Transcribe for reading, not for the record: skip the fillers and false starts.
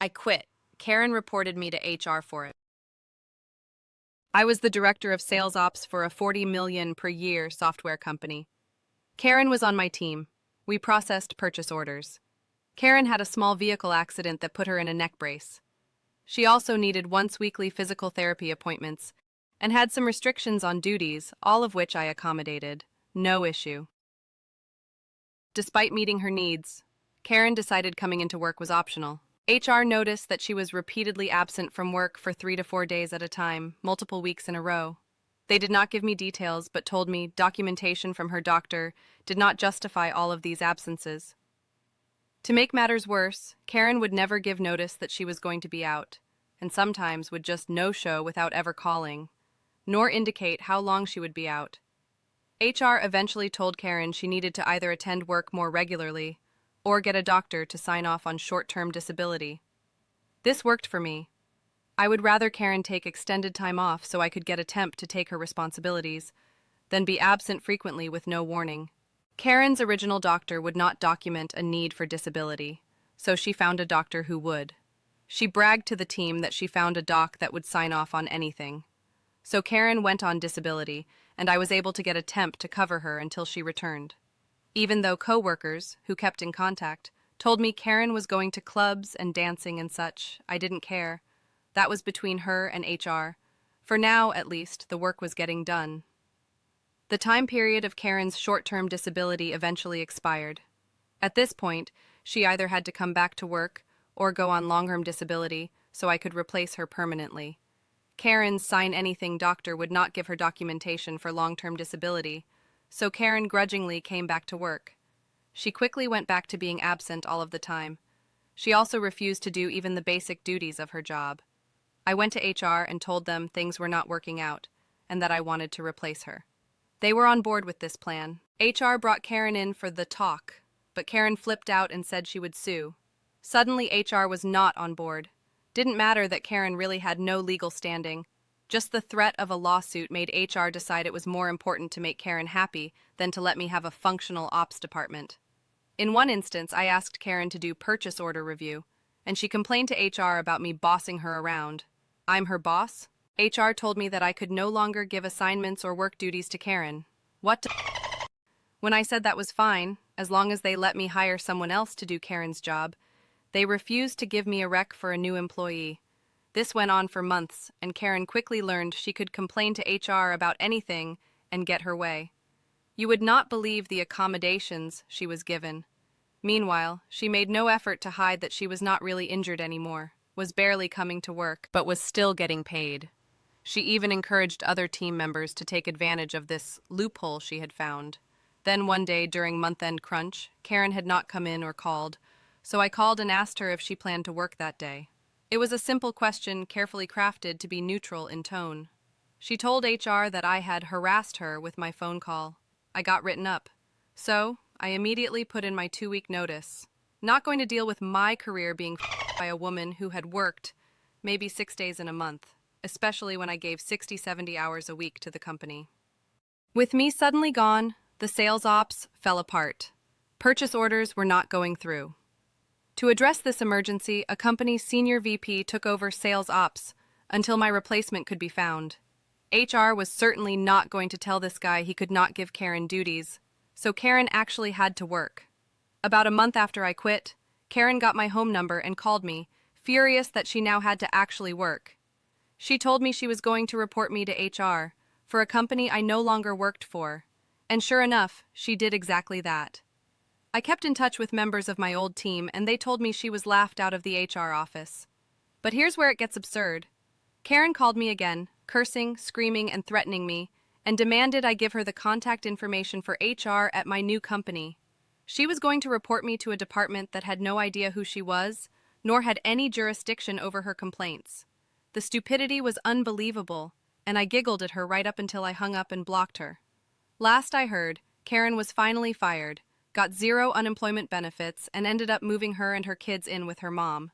I quit, Karen reported me to HR for it. I was the director of sales ops for a 40 million per year software company. Karen was on my team. We processed purchase orders. Karen had a small vehicle accident that put her in a neck brace. She also needed once weekly physical therapy appointments and had some restrictions on duties, all of which I accommodated. No issue. Despite meeting her needs, Karen decided coming into work was optional. HR noticed that she was repeatedly absent from work for 3 to 4 days at a time, multiple weeks in a row. They did not give me details, but told me documentation from her doctor did not justify all of these absences. To make matters worse, Karen would never give notice that she was going to be out, and sometimes would just no-show without ever calling, nor indicate how long she would be out. HR eventually told Karen she needed to either attend work more regularly or get a doctor to sign off on short-term disability. This worked for me. I would rather Karen take extended time off so I could get a temp to take her responsibilities than be absent frequently with no warning. Karen's original doctor would not document a need for disability, so she found a doctor who would. She bragged to the team that she found a doc that would sign off on anything. So Karen went on disability, and I was able to get a temp to cover her until she returned. Even though co-workers, who kept in contact, told me Karen was going to clubs and dancing and such, I didn't care. That was between her and HR. For now, at least, the work was getting done. The time period of Karen's short-term disability eventually expired. At this point, she either had to come back to work or go on long-term disability so I could replace her permanently. Karen's sign-anything doctor would not give her documentation for long-term disability, so Karen grudgingly came back to work. She quickly went back to being absent all of the time. She also refused to do even the basic duties of her job. I went to HR and told them things were not working out and that I wanted to replace her. They were on board with this plan. HR brought Karen in for the talk, but Karen flipped out and said she would sue. Suddenly, HR was not on board. Didn't matter that Karen really had no legal standing. Just the threat of a lawsuit made HR decide it was more important to make Karen happy than to let me have a functional ops department. In one instance, I asked Karen to do purchase order review, and she complained to HR about me bossing her around. I'm her boss? HR told me that I could no longer give assignments or work duties to Karen. What the When I said that was fine, as long as they let me hire someone else to do Karen's job, they refused to give me a rec for a new employee. This went on for months, and Karen quickly learned she could complain to HR about anything and get her way. You would not believe the accommodations she was given. Meanwhile, she made no effort to hide that she was not really injured anymore, was barely coming to work, but was still getting paid. She even encouraged other team members to take advantage of this loophole she had found. Then one day during month-end crunch, Karen had not come in or called, so I called and asked her if she planned to work that day. It was a simple question carefully crafted to be neutral in tone. She told HR that I had harassed her with my phone call. I got written up. So, I immediately put in my 2-week notice. Not going to deal with my career being by a woman who had worked maybe 6 days in a month, especially when I gave 60-70 hours a week to the company. With me suddenly gone, the sales ops fell apart. Purchase orders were not going through. To address this emergency, a company's senior VP took over sales ops until my replacement could be found. HR was certainly not going to tell this guy he could not give Karen duties, so Karen actually had to work. About a month after I quit, Karen got my home number and called me, furious that she now had to actually work. She told me she was going to report me to HR for a company I no longer worked for, and sure enough, she did exactly that. I kept in touch with members of my old team, and they told me she was laughed out of the HR office. But here's where it gets absurd. Karen called me again, cursing, screaming, and threatening me, and demanded I give her the contact information for HR at my new company. She was going to report me to a department that had no idea who she was, nor had any jurisdiction over her complaints. The stupidity was unbelievable, and I giggled at her right up until I hung up and blocked her. Last I heard, Karen was finally fired, got 0 unemployment benefits, and ended up moving her and her kids in with her mom.